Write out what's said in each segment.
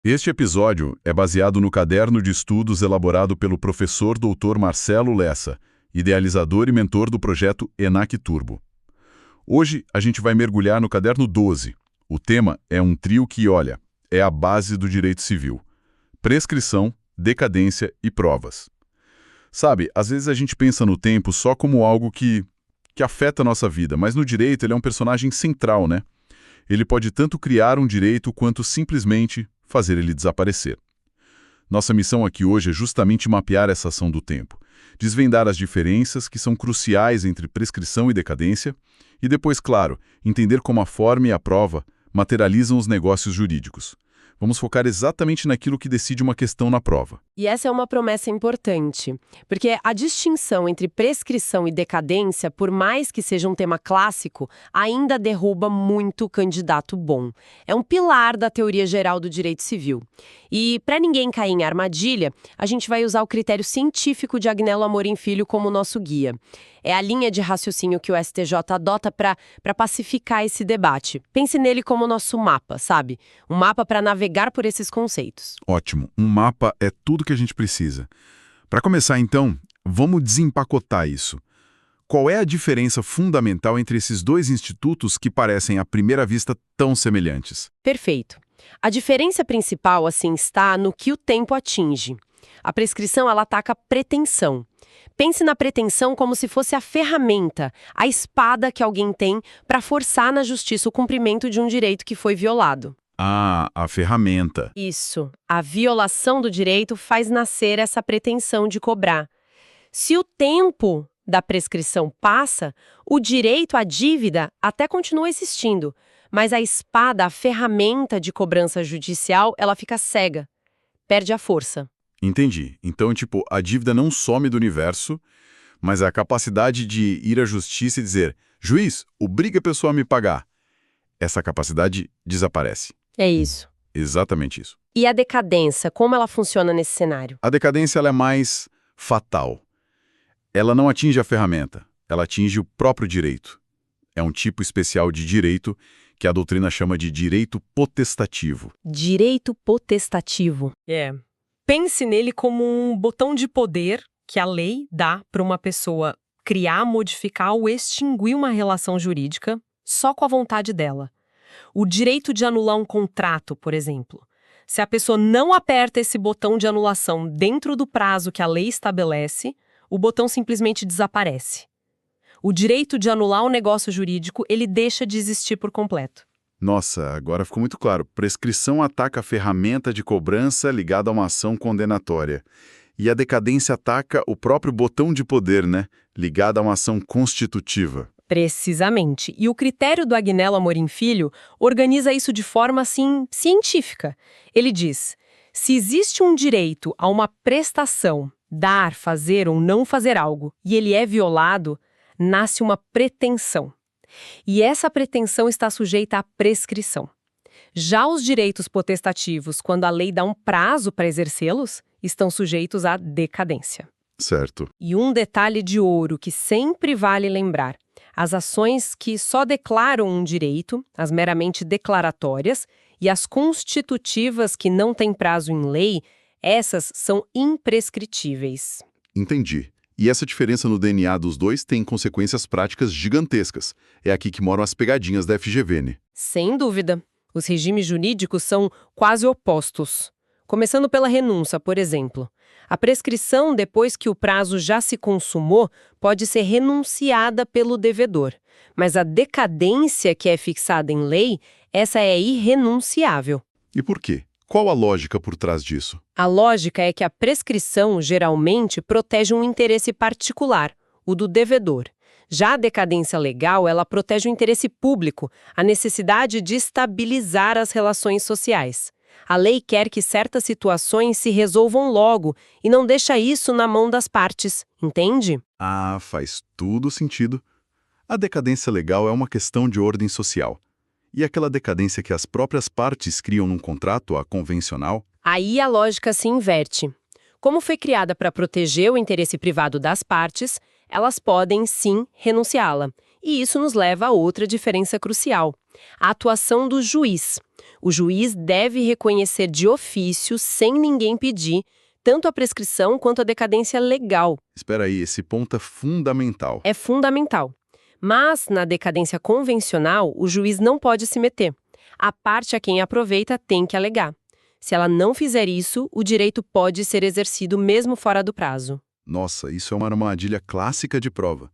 Este episódio é baseado no caderno de estudos elaborado pelo professor Dr. Marcelo Lessa, idealizador e mentor do projeto ENAC Turbo. Hoje a gente vai mergulhar no caderno 12. O tema é um trio que, olha, é a base do direito civil: prescrição, decadência e provas. Sabe, às vezes a gente pensa no tempo só como algo que afeta a nossa vida, mas no direito ele é um personagem central, né? Ele pode tanto criar um direito quanto simplesmente fazer ele desaparecer. Nossa missão aqui hoje é justamente mapear essa ação do tempo, desvendar as diferenças que são cruciais entre prescrição e decadência e depois, claro, entender como a forma e a prova materializam os negócios jurídicos. Vamos focar exatamente naquilo que decide uma questão na prova. E essa é uma promessa importante, porque a distinção entre prescrição e decadência, por mais que seja um tema clássico, ainda derruba muito candidato bom. É um pilar da teoria geral do direito civil. E, para ninguém cair em armadilha, a gente vai usar o critério científico de Agnello Amorim Filho como nosso guia. É a linha de raciocínio que o STJ adota para pacificar esse debate. Pense nele como nosso mapa, sabe? Um mapa para navegar por esses conceitos. Ótimo, um mapa é tudo que a gente precisa. Para começar, então, vamos desempacotar isso. Qual é a diferença fundamental entre esses dois institutos que parecem, à primeira vista, tão semelhantes? Perfeito. A diferença principal, assim, está no que o tempo atinge. A prescrição, ela ataca a pretensão. Pense na pretensão como se fosse a ferramenta, a espada que alguém tem para forçar na justiça o cumprimento de um direito que foi violado. Ah, a ferramenta. Isso. A violação do direito faz nascer essa pretensão de cobrar. Se o tempo da prescrição passa, o direito à dívida até continua existindo, mas a espada, a ferramenta de cobrança judicial, ela fica cega, perde a força. Entendi. Então, a dívida não some do universo, mas a capacidade de ir à justiça e dizer: juiz, obriga a pessoa a me pagar. Essa capacidade desaparece. É isso. Exatamente isso. E a decadência, como ela funciona nesse cenário? A decadência ela é mais fatal. Ela não atinge a ferramenta, ela atinge o próprio direito. É um tipo especial de direito que a doutrina chama de direito potestativo. Direito potestativo. Pense nele como um botão de poder que a lei dá para uma pessoa criar, modificar ou extinguir uma relação jurídica só com a vontade dela. O direito de anular um contrato, por exemplo. Se a pessoa não aperta esse botão de anulação dentro do prazo que a lei estabelece, o botão simplesmente desaparece. O direito de anular um negócio jurídico, ele deixa de existir por completo. Nossa, agora ficou muito claro. Prescrição ataca a ferramenta de cobrança ligada a uma ação condenatória. E a decadência ataca o próprio botão de poder, né? Ligado a uma ação constitutiva. Precisamente. E o critério do Agnello Amorim Filho organiza isso de forma, assim, científica. Ele diz: se existe um direito a uma prestação, dar, fazer ou não fazer algo, e ele é violado, nasce uma pretensão. E essa pretensão está sujeita à prescrição. Já os direitos potestativos, quando a lei dá um prazo para exercê-los, estão sujeitos à decadência. Certo. E um detalhe de ouro que sempre vale lembrar: as ações que só declaram um direito, as meramente declaratórias, e as constitutivas que não têm prazo em lei, essas são imprescritíveis. Entendi. E essa diferença no DNA dos dois tem consequências práticas gigantescas. É aqui que moram as pegadinhas da FGV, né? Sem dúvida. Os regimes jurídicos são quase opostos. Começando pela renúncia, por exemplo. A prescrição, depois que o prazo já se consumou, pode ser renunciada pelo devedor. Mas a decadência que é fixada em lei, essa é irrenunciável. E por quê? Qual a lógica por trás disso? A lógica é que a prescrição, geralmente, protege um interesse particular, o do devedor. Já a decadência legal, ela protege o interesse público, a necessidade de estabilizar as relações sociais. A lei quer que certas situações se resolvam logo e não deixa isso na mão das partes, entende? Ah, faz tudo sentido. A decadência legal é uma questão de ordem social. E aquela decadência que as próprias partes criam num contrato, a convencional? Aí a lógica se inverte. Como foi criada para proteger o interesse privado das partes, elas podem, sim, renunciá-la. E isso nos leva a outra diferença crucial: a atuação do juiz. O juiz deve reconhecer de ofício, sem ninguém pedir, tanto a prescrição quanto a decadência legal. Espera aí, esse ponto é fundamental. É fundamental. Mas, na decadência convencional, o juiz não pode se meter. A parte a quem aproveita tem que alegar. Se ela não fizer isso, o direito pode ser exercido mesmo fora do prazo. Nossa, isso é uma armadilha clássica de prova.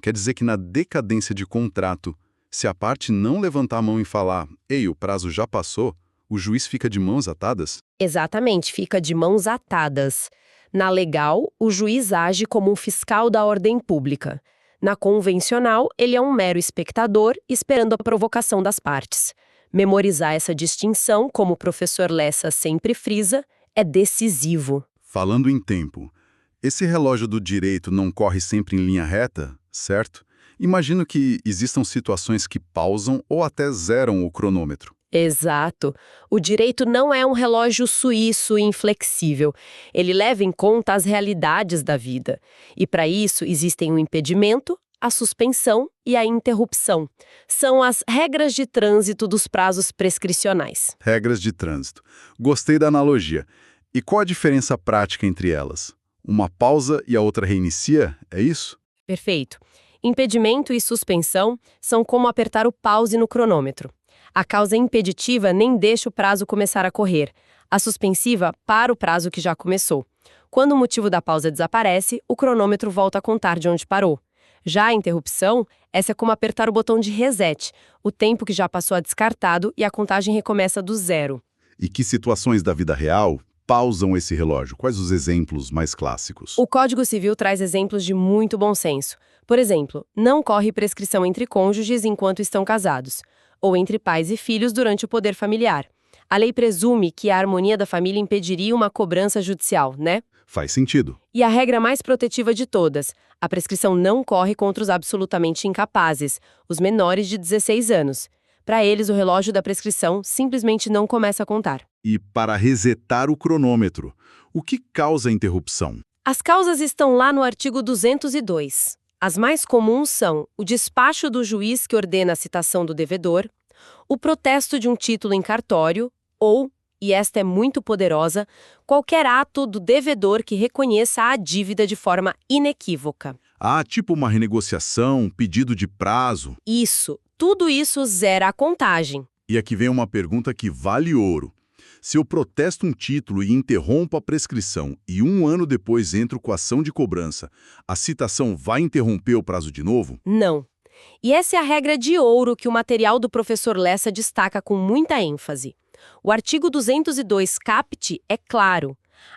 Quer dizer que na decadência de contrato, se a parte não levantar a mão e falar «Ei, o prazo já passou», o juiz fica de mãos atadas? Exatamente, fica de mãos atadas. Na legal, o juiz age como um fiscal da ordem pública. Na convencional, ele é um mero espectador esperando a provocação das partes. Memorizar essa distinção, como o professor Lessa sempre frisa, é decisivo. Falando em tempo, esse relógio do direito não corre sempre em linha reta, certo? Imagino que existam situações que pausam ou até zeram o cronômetro. Exato. O direito não é um relógio suíço e inflexível. Ele leva em conta as realidades da vida. E para isso existem o impedimento, a suspensão e a interrupção. São as regras de trânsito dos prazos prescricionais. Regras de trânsito. Gostei da analogia. E qual a diferença prática entre elas? Uma pausa e a outra reinicia? É isso? Perfeito. Impedimento e suspensão são como apertar o pause no cronômetro. A causa impeditiva nem deixa o prazo começar a correr. A suspensiva para o prazo que já começou. Quando o motivo da pausa desaparece, o cronômetro volta a contar de onde parou. Já a interrupção, essa é como apertar o botão de reset. O tempo que já passou é descartado e a contagem recomeça do zero. E que situações da vida real pausam esse relógio? Quais os exemplos mais clássicos? O Código Civil traz exemplos de muito bom senso. Por exemplo, não corre prescrição entre cônjuges enquanto estão casados, ou entre pais e filhos durante o poder familiar. A lei presume que a harmonia da família impediria uma cobrança judicial, né? Faz sentido. E a regra mais protetiva de todas, a prescrição não corre contra os absolutamente incapazes, os menores de 16 anos. Para eles, o relógio da prescrição simplesmente não começa a contar. E para resetar o cronômetro, o que causa a interrupção? As causas estão lá no artigo 202. As mais comuns são o despacho do juiz que ordena a citação do devedor, o protesto de um título em cartório ou, e esta é muito poderosa, qualquer ato do devedor que reconheça a dívida de forma inequívoca. Ah, tipo uma renegociação, pedido de prazo. Isso, tudo isso zera a contagem. E aqui vem uma pergunta que vale ouro. Se eu protesto um título e interrompo a prescrição e 1 ano depois entro com ação de cobrança, a citação vai interromper o prazo de novo? Não. E essa é a regra de ouro que o material do professor Lessa destaca com muita ênfase. O artigo 202 caput é claro.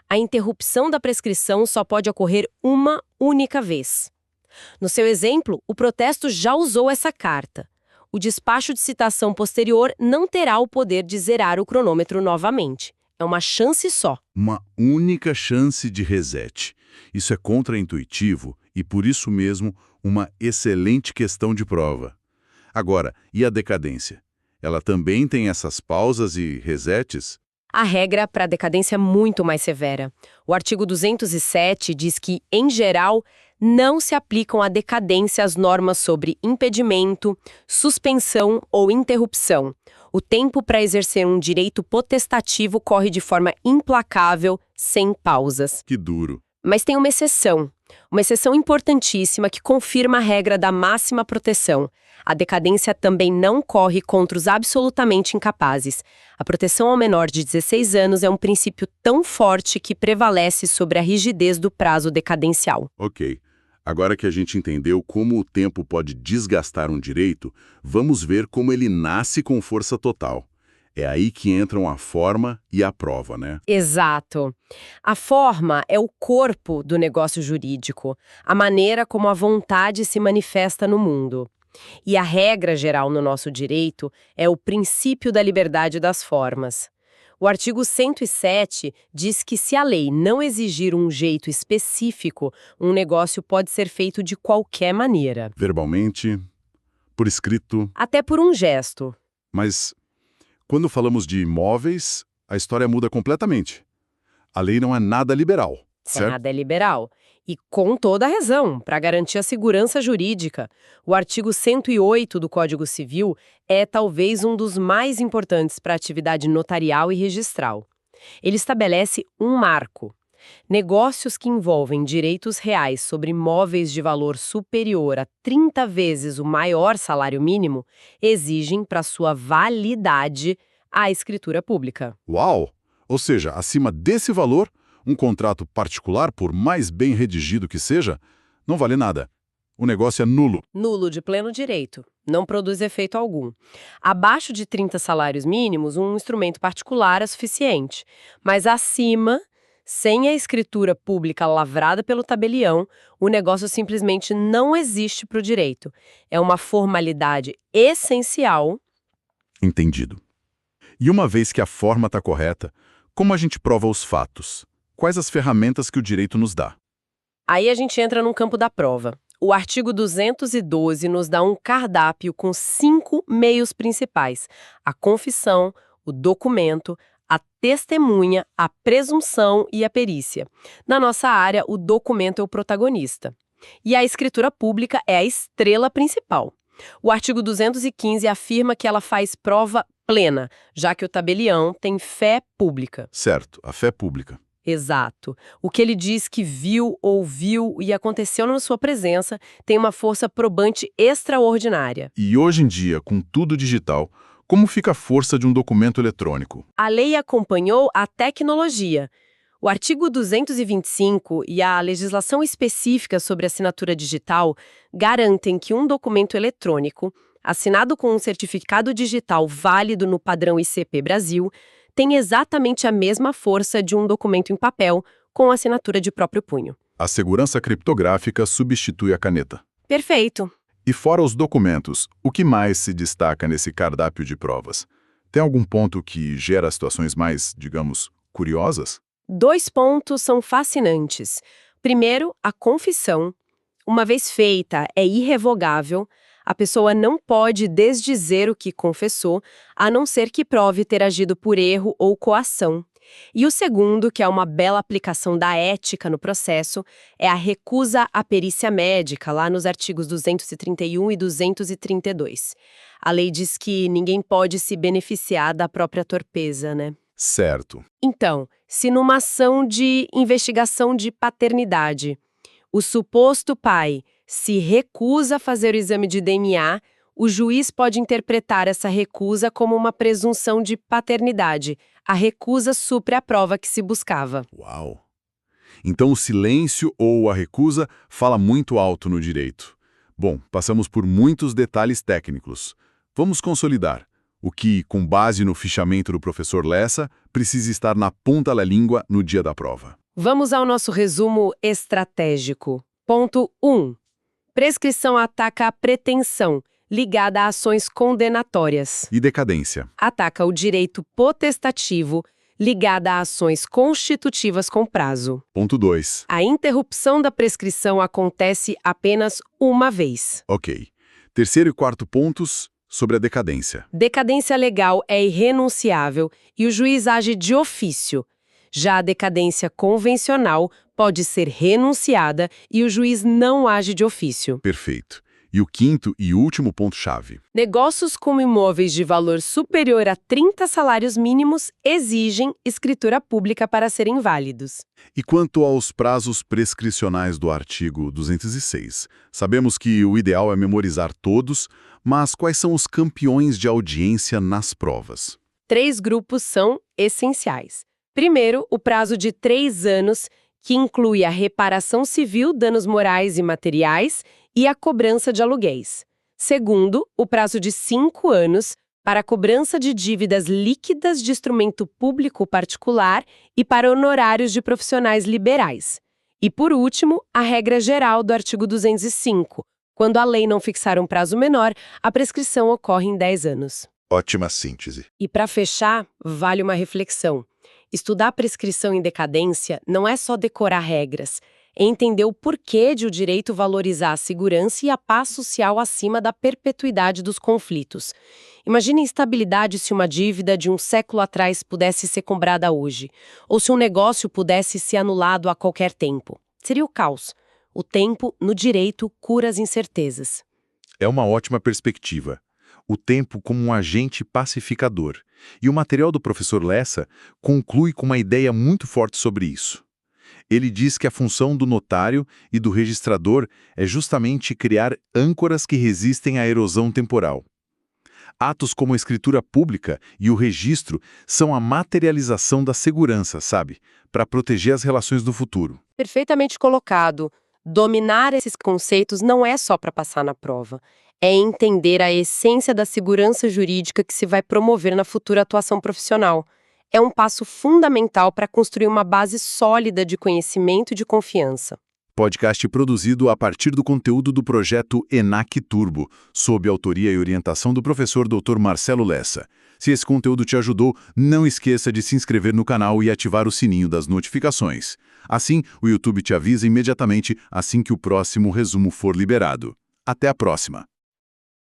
A interrupção da prescrição só pode ocorrer uma única vez. No seu exemplo, o protesto já usou essa carta. O despacho de citação posterior não terá o poder de zerar o cronômetro novamente. É uma chance só. Uma única chance de reset. Isso é contraintuitivo e, por isso mesmo, uma excelente questão de prova. Agora, e a decadência? Ela também tem essas pausas e resets? A regra para a decadência é muito mais severa. O artigo 207 diz que, em geral, não se aplicam à decadência as normas sobre impedimento, suspensão ou interrupção. O tempo para exercer um direito potestativo corre de forma implacável, sem pausas. Que duro. Mas tem uma exceção importantíssima que confirma a regra da máxima proteção. A decadência também não corre contra os absolutamente incapazes. A proteção ao menor de 16 anos é um princípio tão forte que prevalece sobre a rigidez do prazo decadencial. Ok. Agora que a gente entendeu como o tempo pode desgastar um direito, vamos ver como ele nasce com força total. É aí que entram a forma e a prova, né? Exato. A forma é o corpo do negócio jurídico, a maneira como a vontade se manifesta no mundo. E a regra geral no nosso direito é o princípio da liberdade das formas. O artigo 107 diz que se a lei não exigir um jeito específico, um negócio pode ser feito de qualquer maneira. Verbalmente, por escrito. Até por um gesto. Mas, quando falamos de imóveis, a história muda completamente. A lei não é nada liberal, certo? Nada é liberal. E com toda a razão, para garantir a segurança jurídica. O artigo 108 do Código Civil é talvez um dos mais importantes para a atividade notarial e registral. Ele estabelece um marco. Negócios que envolvem direitos reais sobre imóveis de valor superior a 30 vezes o maior salário mínimo exigem para sua validade a escritura pública. Uau! Ou seja, acima desse valor, um contrato particular, por mais bem redigido que seja, não vale nada. O negócio é nulo. Nulo de pleno direito. Não produz efeito algum. Abaixo de 30 salários mínimos, um instrumento particular é suficiente. Mas acima, sem a escritura pública lavrada pelo tabelião, o negócio simplesmente não existe para o direito. É uma formalidade essencial. Entendido. E uma vez que a forma está correta, como a gente prova os fatos? Quais as ferramentas que o direito nos dá? Aí a gente entra no campo da prova. O artigo 212 nos dá um cardápio com 5 meios principais: a confissão, o documento, a testemunha, a presunção e a perícia. Na nossa área, o documento é o protagonista. E a escritura pública é a estrela principal. O artigo 215 afirma que ela faz prova plena, já que o tabelião tem fé pública. Certo, a fé pública. Exato. O que ele diz que viu, ouviu e aconteceu na sua presença tem uma força probante extraordinária. E hoje em dia, com tudo digital, como fica a força de um documento eletrônico? A lei acompanhou a tecnologia. O artigo 225 e a legislação específica sobre assinatura digital garantem que um documento eletrônico, assinado com um certificado digital válido no padrão ICP Brasil, tem exatamente a mesma força de um documento em papel com assinatura de próprio punho. A segurança criptográfica substitui a caneta. Perfeito. E fora os documentos, o que mais se destaca nesse cardápio de provas? Tem algum ponto que gera situações mais, digamos, curiosas? 2 pontos são fascinantes. Primeiro, a confissão. Uma vez feita, é irrevogável. A pessoa não pode desdizer o que confessou, a não ser que prove ter agido por erro ou coação. E o segundo, que é uma bela aplicação da ética no processo, é a recusa à perícia médica, lá nos artigos 231 e 232. A lei diz que ninguém pode se beneficiar da própria torpeza, né? Certo. Então, se numa ação de investigação de paternidade, o suposto pai se recusa a fazer o exame de DNA, o juiz pode interpretar essa recusa como uma presunção de paternidade. A recusa supre a prova que se buscava. Uau! Então o silêncio ou a recusa fala muito alto no direito. Bom, passamos por muitos detalhes técnicos. Vamos consolidar o que, com base no fichamento do professor Lessa, precisa estar na ponta da língua no dia da prova. Vamos ao nosso resumo estratégico. Ponto 1. Prescrição ataca a pretensão, ligada a ações condenatórias. E decadência. Ataca o direito potestativo, ligada a ações constitutivas com prazo. Ponto 2. A interrupção da prescrição acontece apenas uma vez. Ok. Terceiro e quarto pontos sobre a decadência. Decadência legal é irrenunciável e o juiz age de ofício. Já a decadência convencional pode ser renunciada e o juiz não age de ofício. Perfeito. E o quinto e último ponto-chave. Negócios com imóveis de valor superior a 30 salários mínimos exigem escritura pública para serem válidos. E quanto aos prazos prescricionais do artigo 206? Sabemos que o ideal é memorizar todos, mas quais são os campeões de audiência nas provas? 3 grupos são essenciais. Primeiro, o prazo de 3 anos, que inclui a reparação civil, danos morais e materiais e a cobrança de aluguéis. Segundo, o prazo de 5 anos para a cobrança de dívidas líquidas de instrumento público particular e para honorários de profissionais liberais. E, por último, a regra geral do artigo 205. Quando a lei não fixar um prazo menor, a prescrição ocorre em 10 anos. Ótima síntese. E, para fechar, vale uma reflexão. Estudar prescrição em decadência não é só decorar regras, é entender o porquê de o direito valorizar a segurança e a paz social acima da perpetuidade dos conflitos. Imagine a instabilidade se uma dívida de um século atrás pudesse ser cobrada hoje, ou se um negócio pudesse ser anulado a qualquer tempo. Seria o caos. O tempo, no direito, cura as incertezas. É uma ótima perspectiva. O tempo como um agente pacificador. E o material do professor Lessa conclui com uma ideia muito forte sobre isso. Ele diz que a função do notário e do registrador é justamente criar âncoras que resistem à erosão temporal. Atos como a escritura pública e o registro são a materialização da segurança, sabe? Para proteger as relações do futuro. Perfeitamente colocado. Dominar esses conceitos não é só para passar na prova. É entender a essência da segurança jurídica que se vai promover na futura atuação profissional. É um passo fundamental para construir uma base sólida de conhecimento e de confiança. Podcast produzido a partir do conteúdo do projeto ENAC Turbo, sob autoria e orientação do professor Dr. Marcelo Lessa. Se esse conteúdo te ajudou, não esqueça de se inscrever no canal e ativar o sininho das notificações. Assim, o YouTube te avisa imediatamente assim que o próximo resumo for liberado. Até a próxima!